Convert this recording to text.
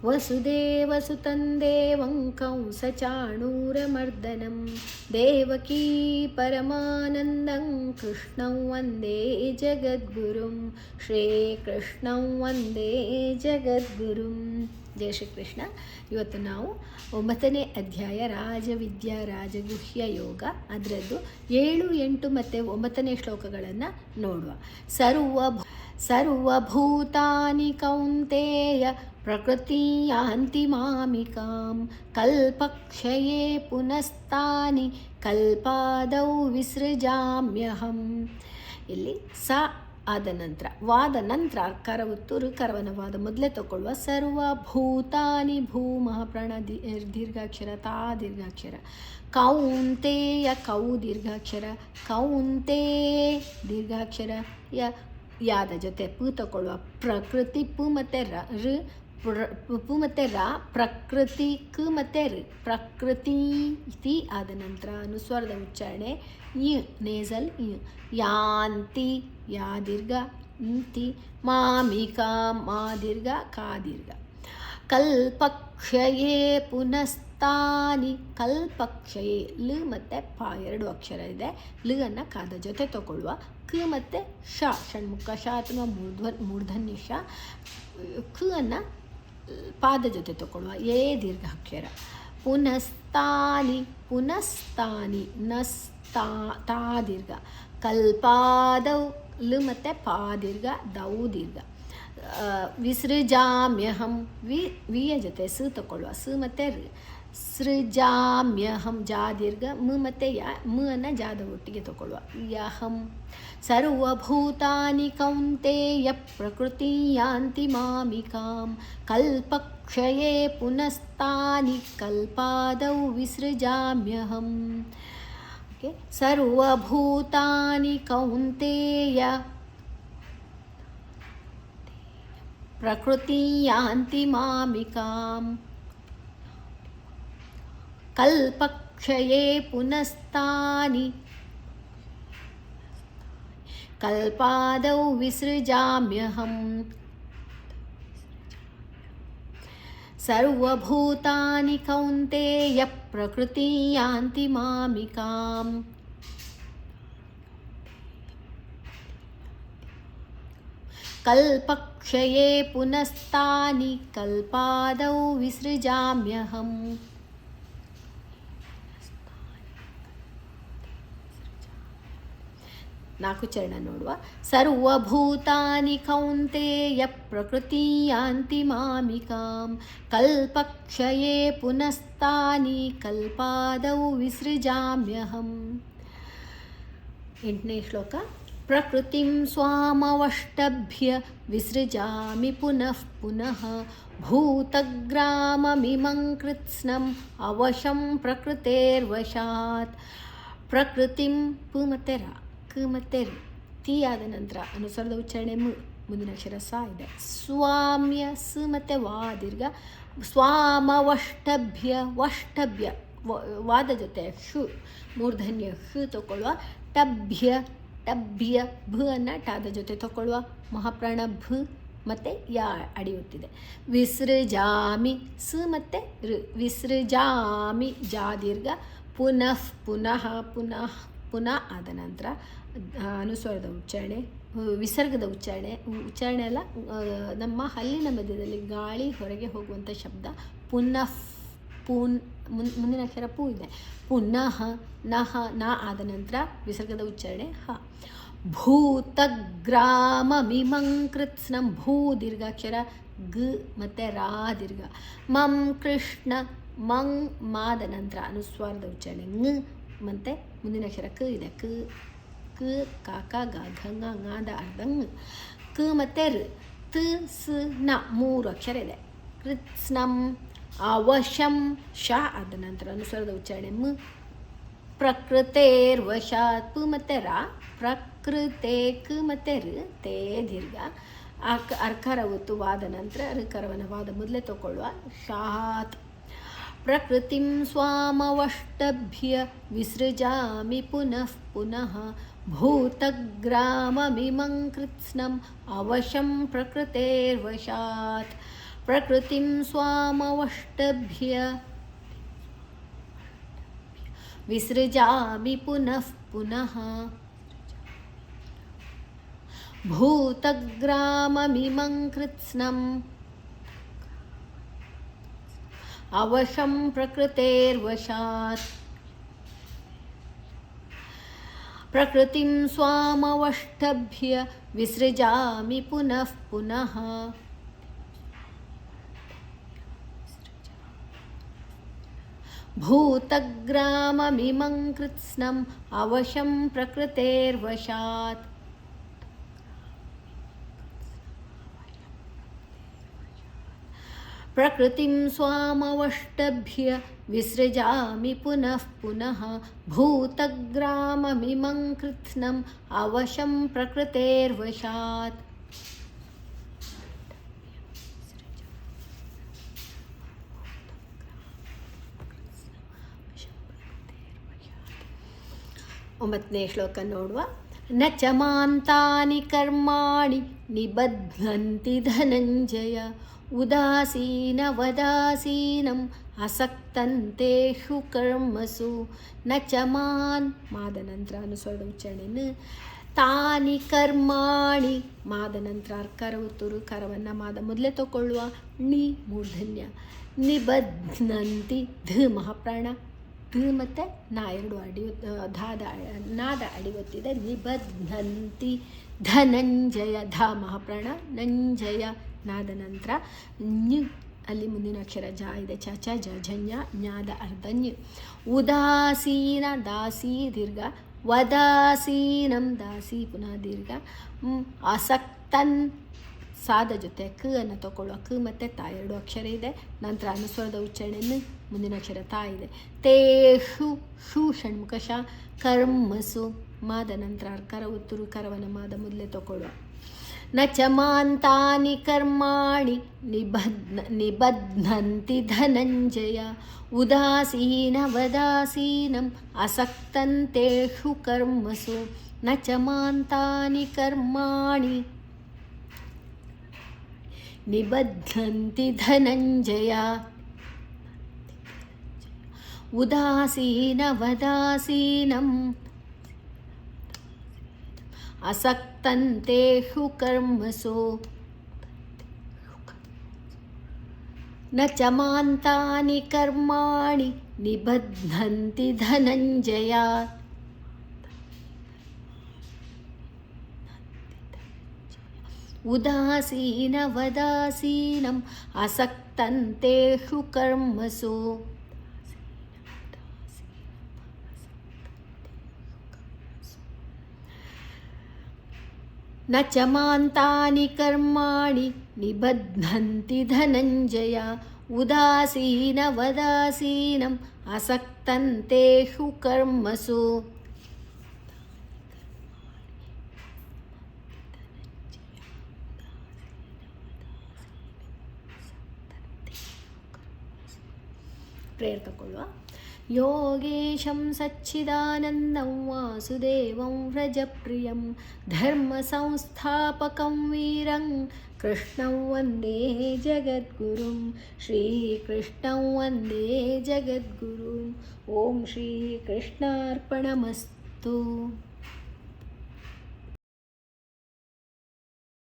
ವಸುದೇವಸುತಂ ದೇವಂ ಕಂಸಚಾಣೂರಮರ್ದನಂ ದೇವಕೀ ಪರಮಾನಂದಂ ಕೃಷ್ಣಂ ವಂದೇ ಜಗದ್ಗುರುಂ ಶ್ರೀಕೃಷ್ಣಂ ವಂದೇ ಜಗದ್ಗುರುಂ. ಜಯ ಶ್ರೀಕೃಷ್ಣ. ಇವತ್ತು ನಾವು 9ನೇ ಅಧ್ಯಾಯ ರಾಜವಿದ್ಯಾ ರಾಜಗುಹ್ಯ ಯೋಗ ಅದರದ್ದು 7, 8 ಮತ್ತು 9ನೇ ಶ್ಲೋಕಗಳನ್ನು ನೋಡುವ. ಸರ್ವಭೂತಾನಿ ಕೌಂತೇಯ ಪ್ರಕೃತಿ ಯಾಂತಿ ಮಾಮಿಕಾಂ ಕಲ್ಪಕ್ಷಯೇ ಪುನಸ್ತಾನಿ ಕಲ್ಪಾದೌ ವಿಸೃಜಾಮ್ಯಹಂ. ಇಲ್ಲಿ ಸ ಆದ ನಂತರ ವಾದ ನಂತರ ಕರವತ್ತು ಋಕರವನ ವಾದ ಮೊದಲೇ ತಗೊಳ್ಳುವ. ಸರ್ವಭೂತಾನಿ ಭೂಮಃ ಪ್ರಾಣ ದೀರ್ಘಾಕ್ಷರ ತಾ ದೀರ್ಘಾಕ್ಷರ ಕೌಂತೇಯ ಕೌ ದೀರ್ಘಾಕ್ಷರ ಕೌಂತೇ ದೀರ್ಘಾಕ್ಷರ ಯಾದ ಜೊತೆ ಪು ತಗೊಳ್ಳುವ. ಪ್ರಕೃತಿ ಪು ಮತ್ತು ರ ಋ ಪು ಮತ್ತು ರ ಪ್ರಕೃತಿ ಕ ಮತ್ತು ಋ ಪ್ರಕೃತಿ ತಿ ಆದ ನಂತರ ಅನುಸ್ವರದ ಉಚ್ಚಾರಣೆ ಯ ನೇಸಲ್ ಯ ಯಾಂತಿ ಯಾ ದೀರ್ಘ ತಿ ಮಾಮಿಕಾ ಮಾ ದೀರ್ಘ ಕಾ ದೀರ್ಘ ಕಲ್ಪಕ್ಷಯೇ ಪುನಸ್ತಾನಿ ಕಲ್ಪಕ್ಷಯೇ ಲ್ ಮತ್ತು ಪ 2 ಅಕ್ಷರ ಇದೆ. ಲ್ ಅನ್ನು ಕಾದ ಜೊತೆ ತಗೊಳ್ಳುವ. ಕ ಮತ್ತು ಶ ಷಣ್ಮುಖ ಶ ಅಥವಾ ಮೂರ್ಧನ್ಯ ಶ ಕ ಅನ್ನು ಪಾದ ಜೊತೆ ತಗೊಳ್ಳುವ. ಏ ದೀರ್ಘಾಕ್ಷರ ಪುನಸ್ತಾನಿ ಪುನಸ್ತಾನಿ ನಸ್ತಾ ತಾ ದೀರ್ಘ ಕಲ್ಪಾದೌ ಲ್ ಮತ್ತು ಪಾ ದೀರ್ಘ ದೌ ದೀರ್ಘ ವಿಸೃಜಾಮ್ಯಹಂ ವಿಯ ಜೊತೆ ಸ ತಗೊಳ್ಳುವ. ಸ ಮತ್ತು ಋ ಸೃಜಾಮ್ಯಹಂ ಜಾ ದೀರ್ಘ ಮ ಮತ್ತು ಯ ಮ ಅನ್ನು ಜಾದ ಒಟ್ಟಿಗೆ ತಗೊಳ್ಳುವ. ಯಹಂ ಸರ್ವಭೂತಾನಿ ಕೌಂತೇಯ ಪ್ರಕೃತಿ ಯಾಂತಿ ಮಾಮಿಕಾಂ ಕಲ್ಪಕ್ಷಯೇ ಪುನಸ್ತಾನಿ ಕಲ್ಪಾದೌ ವಿಸೃಜಾಮ್ಯಹಂ. ಓಕೆ. ಸರ್ವಭೂತಾನಿ ಕೌಂತೇಯ ಪ್ರಕೃತಿ ಯಾಂತಿ ಮಾಮಿಕಾಂ ಕಲ್ಪಕ್ಷಯೇ ಪುನಸ್ತಾನಿ ಕಲ್ಪಾದೌ ವಿಸೃಜಾಮ್ಯಹಂ. ಸರ್ವಭೂತಾನಿ ಕೌಂತೇಯ ಪ್ರಕೃತಿ ಯಾಂತಿ ಮಾಮಿಕಾಂ ಕಲ್ಪಕ್ಷಯೇ ಪುನಸ್ತಾನಿ ಕಲ್ಪಾದೌ ವಿಸೃಜಾಮ್ಯಹಂ. ನಾಲ್ಕು ಚರಣ ನೋಡುವ. ಸರ್ವಭೂತಾನಿ ಕೌಂತೇಯ ಪ್ರಕೃತಿ ಯಾಂತಿ ಮಾಮಿಕಾಂ ಕಲ್ಪಕ್ಷಯೇ ಪುನಸ್ತಾನಿ ಕಲ್ಪಾದೌ ವಿಸೃಜಾಮ್ಯಹಂ. 8ನೇ ಶ್ಲೋಕ. ಪ್ರಕೃತಿಂ ಸ್ವಾಮವಷ್ಟಭ್ಯ ವಿಸೃಜಾಮಿ ಪುನಃ ಪುನಃ ಭೂತಗ್ರಾಮಮಿಮಂ ಕೃತ್ಸ್ನಂ ಅವಶಂ ಪ್ರಕೃತೇರ್ವಶಾತ್. ಪ್ರಕೃತಿಂ ಪು ಮತ್ತು ರ ಕ ಮತ್ತು ರಿ ತಿ ಆದ ನಂತರ ಅನುಸ್ವರದ ಉಚ್ಚಾರಣೆ ಮುಂದಿನ ಅಕ್ಷರ ಸ ಇದೆ. ಸ್ವಾಮ್ಯ ಸ ಮತ್ತು ವಾ ದೀರ್ಘ ಸ್ವಾಮವಷ್ಟಭ್ಯ ವಷ್ಟಭ್ಯ ವಾದ ಜೊತೆ ಶು ಮೂರ್ಧನ್ಯ ಶು ತಗೊಳ್ಳುವ. ಟಭ್ಯ ಟಭ್ಯ ಭ ಅನ್ನು ಟಾದ ಜೊತೆ ತಗೊಳ್ಳುವ. ಮಹಾಪ್ರಾಣ ಭ ಮತ್ತು ಯಾ ಅಡಿಯುತ್ತಿದೆ. ವಿಸೃಜಾಮಿ ಸ ಮತ್ತು ಋ ವಿಸೃಜಾಮಿ ಜಾ ದೀರ್ಘ ಪುನಃ ಪುನಃ ಪುನಃ ಪುನಃ ಆದ ನಂತರ ಅನುಸ್ವರದ ಉಚ್ಚಾರಣೆ ವಿಸರ್ಗದ ಉಚ್ಚಾರಣೆ ಎಲ್ಲ ನಮ್ಮ ಹಲ್ಲಿನ ಮಧ್ಯದಲ್ಲಿ ಗಾಳಿ ಹೊರಗೆ ಹೋಗುವಂಥ ಶಬ್ದ ಪುನಃ ಮುಂದಿನ ಅಕ್ಷರ ಪೂ ಇದೆ. ಪುನಃ ನಹ ನ ಆದ ನಂತರ ವಿಸರ್ಗದ ಉಚ್ಚಾರಣೆ ಹ. ಭೂತಗ್ರಾಮಮಿಮಂ ಕೃತ್ಸ್ನಂ ಭೂ ದೀರ್ಘಾಕ್ಷರ ಗ ಮತ್ತು ರಾ ದೀರ್ಘ ಮಂ ಕೃಷ್ಣ ಮಂ ಮಾದ ನಂತರ ಅನುಸ್ವಾರದ ಉಚ್ಚಾರಣೆ ಂಗ್ ಮತ್ತು ಮುಂದಿನ ಅಕ್ಷರ ಕ ಇದೆ. ಕ ಕ ಕಾಕ ಗ ಘಂಗ ಗಾದ ಅರ್ಧಂಗ್ ಕ ಮತ್ತು ಋ ತ ಸ ನ 3 ಅಕ್ಷರ ಇದೆ. ಕೃತ್ಸ್ನಂ ಅವಶಂ ಶ ಆದ ನಂತರ ಅನುಸ್ವರದ ಉಚ್ಚಾರಣೆ ಮ. ಪ್ರಕೃತೇರ್ವಶಾತ್ ಪ ಮತ್ತು ರ ಪ್ರಕೃತೆ ಕ ಮತ್ತು ಋ ತೇ ದೀರ್ಘ ಅರ್ಕಾರ ಒತ್ತು ವಾದ ನಂತರ ಋಕರವನ ವಾದ ಮೊದಲೇ ತಗೊಳ್ಳುವ. ಶಾತ್ ಪ್ರಕೃತಿಂ ಸ್ವಾಮವಷ್ಟಭ್ಯ ವಿಸೃಜಾಮಿ ಪುನಃ ಪುನಃ ಭೂತಗ್ರಾಮಮಿಮಂ ಕೃತ್ಸ್ನಂ ಅವಶಂ ಪ್ರಕೃತೇರ್ವಶಾತ್. ಪ್ರಕೃತಿಂ ಸ್ವಾಮವಷ್ಟಭ್ಯ ವಿಸೃಜಾಮಿ ಪುನಃ ಪುನಃ ಭೂತಗ್ರಾಮಮಿಮಂ ಕೃತ್ಸ್ನಂ ಅವಶಂ ಪ್ರಕೃತೇರ್ವಶಾತ್ ಪ್ರಕೃತಿಂ ಸ್ವಾಮವಷ್ಟಭ್ಯ ವಿಸೃಜಾಮಿ ಪುನಃ ಪುನಃ ಭೂತಗ್ರಾಮಮಿಮಂ ಕೃತ್ಸ್ನಂ ಅವಶಂ ಪ್ರಕೃತೇರ್ವಶಾತ್ ಪ್ರಕೃತಿಂ ಸ್ವಾಮವಷ್ಟಭ್ಯ ವಿಸೃಜಾಮಿ ಪುನಃ ಪುನಃ ಭೂತಗ್ರಾಮಮಿಮಂ ಕೃತ್ಸ್ನಂ ಅವಶಂ ಪ್ರಕೃತೇರ್ವಶಾತ್ ಒಂಬತ್ತನೇ ಶ್ಲೋಕ ನೋಡುವ. ನ ಚ ಮಾಂತಾನಿ ಕರ್ಮಾಣಿ ನಿಬಧ್ನಂತಿ ಧನಂಜಯ ಉದಾಸೀನವದಾಸೀನಂ ಅಸಕ್ತಂತೇಷು ಕರ್ಮಸು. ನ ಚ ಮಾನ್ ಮಾದ ನಂತರ ಅನುಸ್ವರದ ಉಚ್ಚಾರಣೆ ತಾನಿ ಕರ್ಮಾಣಿ ಮಾದ ನಂತರ ಅರ್ಕಾರ ಒತ್ತುರು ಕರವನ್ನು ಮಾದ ಮೊದಲೇ ತಗೊಳ್ಳುವ ನಿ ಮೂರ್ಧನ್ಯ ನಿಬಧ್ನಂತಿ ಧ ಮಹಾಪ್ರಾಣ ಧ ಮತ್ತು ನಾ ಎರಡು ನಾದ ಅಡಿ ಒತ್ತಿದೆ. ನಿಬಧ್ನಂತಿ ಧನಂಜಯ ಧ ಮಹಾಪ್ರಾಣ ನಂಜಯ ನಾದ ನಂತರ ನ್ಯು ಅಲ್ಲಿ ಮುಂದಿನ ಅಕ್ಷರ ಜ ಇದೆ ಚ ಚ ಜ ಝನ್ಯ ಜ್ಞಾದ ಅರ್ಧ ನ್ಯು. ಉದಾಸೀನ ದಾಸಿ ದೀರ್ಘ ವದಾಸೀನಂ ದಾಸಿ ಪುನಃ ದೀರ್ಘ. ಅಸಕ್ತನ್ ಸಾದ ಜೊತೆ ಕ ಅನ್ನು ತಗೊಳ್ಳುವ ಕ ಮತ್ತು ತಾ ಎರಡು ಅಕ್ಷರ ಇದೆ. ನಂತರ ಅನುಸ್ವರದ ಉಚ್ಚಾರಣೆಯನ್ನು ಮುಂದಿನ ಅಕ್ಷರ ತಾ ಇದೆ. ತೇಷು ಶು ಷಣ್ಮುಖ ಶ ಕರ್ಮಸು ಮಾದ ನಂತರ ಅರ್ಕಾರ ಉತ್ತರು ಕರವನ ಮಾದ ಮೊದಲೇ ತಗೊಳ್ಳುವ. ನ ಚ ಮಾಂತಾನಿ ಕರ್ಮಾಣಿ ನಿಬಧ್ನಂತಿ ಧನಂಜಯ ಉದಾಸೀನವದಾಸೀನಂ ಅಸಕ್ತಂತೇಷು ಕರ್ಮಸು. ನ ಚ ಮಾಂತಾನಿ ಕರ್ಮಾಣಿ ನಿಬಧ್ನಂತಿ ಧನಂಜಯ ಉದಾಸೀನವದಾಸೀನಂ ಅಸಕ್ತಂತೇಷು ಕರ್ಮಸು. ನ ಚ ಮಾಂತಾನಿ ಕರ್ಮಾಣಿ ನಿಬಧ್ನಂತಿ ಧನಂಜಯ ಉದಾಸೀನವದಾಸೀನಂ ಅಸಕ್ತಂತೇಷು ಕರ್ಮಸು. ನ ಚ ಮಾಂತಾನಿ ಕರ್ಮಾಣಿ ನಿಬಧ್ನಂತಿ ಧನಂಜಯ ಉದಾಸೀನವದಾಸೀನಂ ಅಸಕ್ತಂತೇಷು ಕರ್ಮಸು. ಪ್ರೇಯರ್ ತಗೊಳ್ಳುವ. ಯೋಗೇಶಂ ಸಚ್ಚಿದಾನಂದಂ ವಾಸುದೇವಂ ವ್ರಜಪ್ರಿಯಂ ಧರ್ಮ ಸಂಸ್ಥಾಪಕಂ ವೀರಂ ಕೃಷ್ಣಂ ವಂದೇ ಜಗದ್ಗುರುಂ ಶ್ರೀಕೃಷ್ಣಂ ವಂದೇ ಜಗದ್ಗುರುಂ. ಓಂ ಶ್ರೀ ಕೃಷ್ಣಾರ್ಪಣಮಸ್ತು.